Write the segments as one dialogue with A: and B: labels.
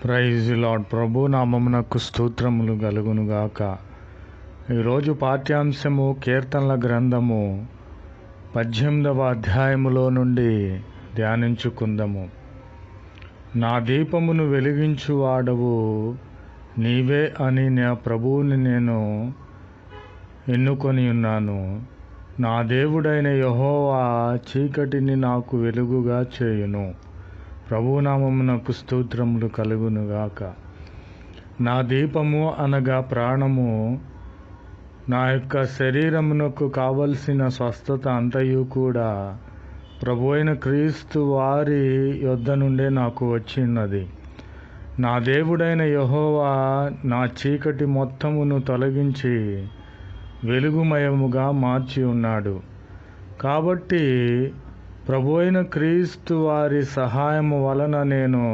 A: Praise lord. ప్రభు నామమునకు స్తోత్రములు కలుగునుగాక. ఈరోజు పాఠ్యాంశము కీర్తనల గ్రంథము 18వ అధ్యాయములో నుండి ధ్యానించుకుందాము. నా దీపమును వెలిగించువాడవు నీవే అని నా ప్రభువుని నేను ఎన్నుకొని ఉన్నాను. నా దేవుడైన యెహోవా చీకటిని నాకు వెలుగుగా చేయును. ప్రభునామమునకు స్తోత్రములు కలుగునుగాక. నా దీపము అనగా ప్రాణము, నా యొక్క శరీరమునకు కావలసిన స్వస్థత అంతయు కూడా ప్రభు అయిన క్రీస్తు వారి యొద్ద నుండే నాకు వచ్చిన్నది. నా దేవుడైన యెహోవా నా చీకటి మొత్తమును తొలగించి వెలుగుమయముగా మార్చి ఉన్నాడు. కాబట్టి ప్రభు అయిన క్రీస్తు వారి సహాయము వలన నేను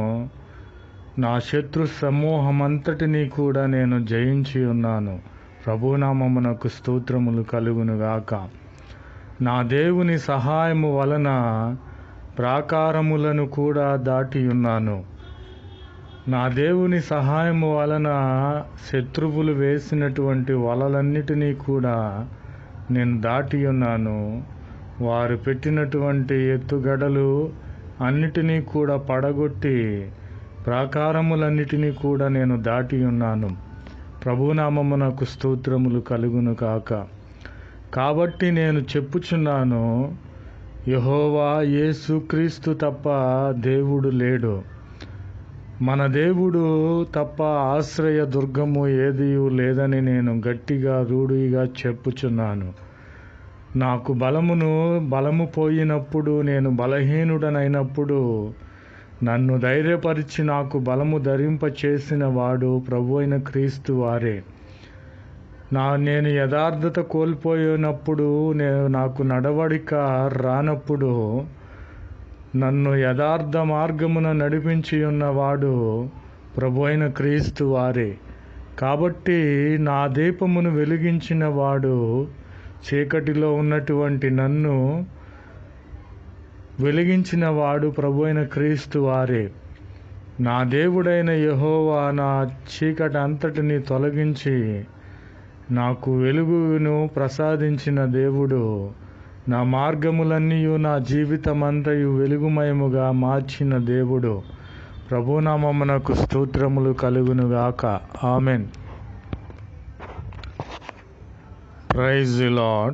A: నా శత్రు సమూహమంతటినీ కూడా నేను జయించి ఉన్నాను. ప్రభునామమునకు స్తోత్రములు కలుగునుగాక. నా దేవుని సహాయము వలన ప్రాకారములను కూడా దాటి ఉన్నాను. నా దేవుని సహాయము వలన శత్రువులు వేసినటువంటి వలలన్నిటినీ కూడా నేను దాటి ఉన్నాను. వారు పెట్టినటువంటి ఎత్తుగడలు అన్నిటినీ కూడా పడగొట్టి ప్రాకారములన్నిటినీ కూడా నేను దాటి ఉన్నాను. ప్రభునామమునకు స్తోత్రములు కలుగును కాక. కాబట్టి నేను చెప్పుచున్నాను, యెహోవా యేసుక్రీస్తు తప్ప దేవుడు లేడు. మన దేవుడు తప్ప ఆశ్రయ దుర్గము ఏదియూ లేదని నేను గట్టిగా రూఢిగా చెప్పుచున్నాను. నాకు బలము పోయినప్పుడు, నేను బలహీనుడనైనప్పుడు నన్ను ధైర్యపరిచి నాకు బలము ధరింపచేసిన వాడు ప్రభు అయిన క్రీస్తు వారే. నేను యథార్థత కోల్పోయినప్పుడు, నాకు నడవడిక రానప్పుడు నన్ను యథార్థ మార్గమున నడిపించి ఉన్నవాడు ప్రభు అయిన క్రీస్తు వారే. కాబట్టి నా దీపమును వెలిగించిన వాడు, చీకటిలో ఉన్నటువంటి నన్ను వెలిగించిన వాడు ప్రభు అయిన క్రీస్తు వారే. నా దేవుడైన యెహోవా నా చీకటి అంతటిని తొలగించి నాకు వెలుగును ప్రసాదించిన దేవుడు. నా మార్గములన్నీయు, నా జీవితమంతయు వెలుగుమయముగా మార్చిన దేవుడు. ప్రభునామమునకు స్తోత్రములు కలుగునుగాక. Amen. Praise the Lord.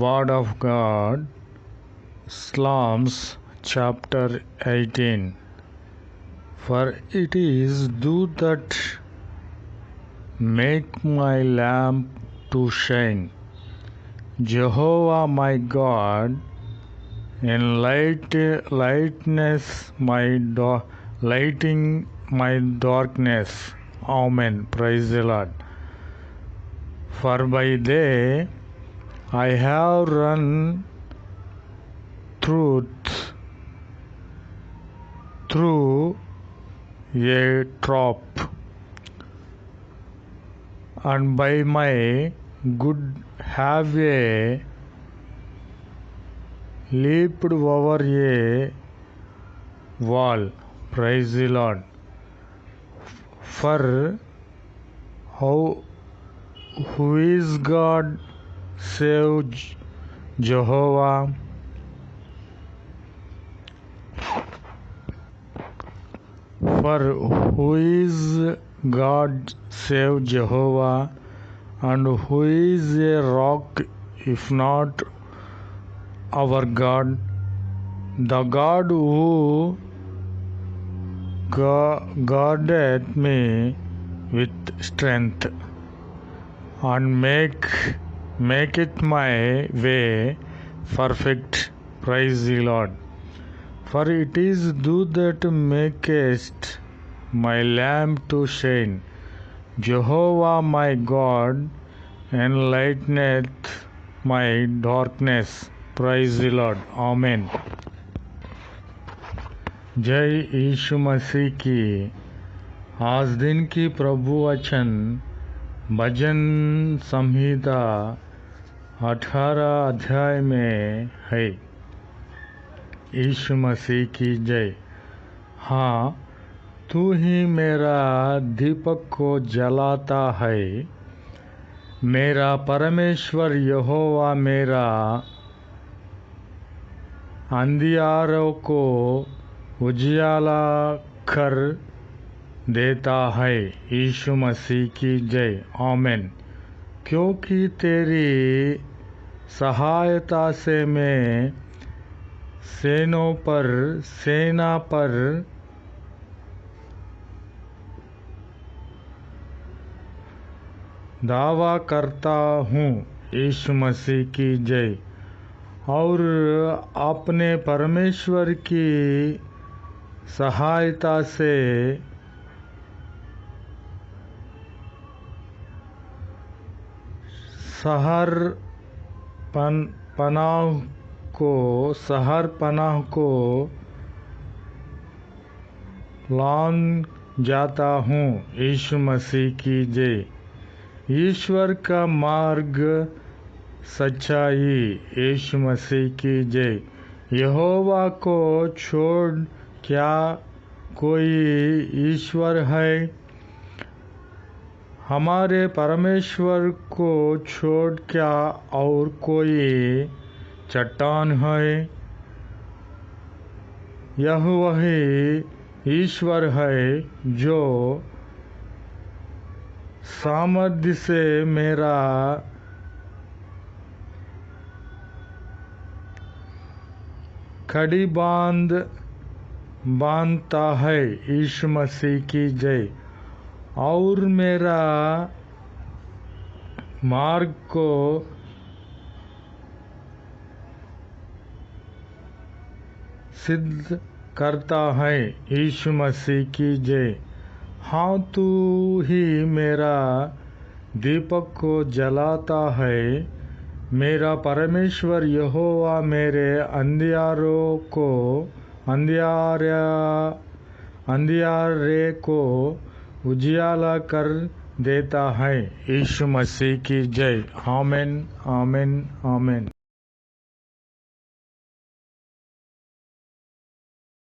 A: Word of God, Psalms chapter 18. For it is thou that make my lamp to shine, Jehovah my God, in lighting my darkness. Amen. Praise the Lord. For by day I have run through a trough, and by my good have leaped over a wall. Praise the Lord. For who is God save Jehovah? For who is God save Jehovah? And who is a rock if not our God? The God who guardeth me with strength, and make it my way perfect. Praise the Lord. For it is thou that makest my lamp to shine, Jehovah my God, enlighteneth my darkness. Praise the Lord. Amen. जय यीशु मसीह की। आज दिन की प्रभु वचन भजन संहिता 18 अध्याय में है। यीशु मसीह की जय। हाँ, तू ही मेरा दीपक को जलाता है। मेरा परमेश्वर यहोवा मेरा अंधियारों को उजियाला कर देता है। यीशु मसीह की जय। आमीन। क्योंकि तेरी सहायता से मैं सेना पर दावा करता हूँ। यीशु मसीह की जय। और अपने परमेश्वर की सहायता से शहर पनाह को लौट जाता हूँ। यीशु मसीह की जय। ईश्वर का मार्ग सच्चाई। यीशु मसीह की जय। यहोवा को छोड़ क्या कोई ईश्वर है? हमारे परमेश्वर को छोड़ क्या और कोई चट्टान है? यह वही ईश्वर है जो सामर्थ्य से मेरा कड़ी बांधता है। यीशु मसीह की जय। और मेरा मार्ग को सिद्ध करता है। यीशु मसीह की जय। हाँ, तू ही मेरा दीपक को जलाता है। मेरा परमेश्वर यहोवा मेरे अंधियारे को उजियाला कर देता है। यीशु मसीह की जय। आमीन, आमीन, आमीन।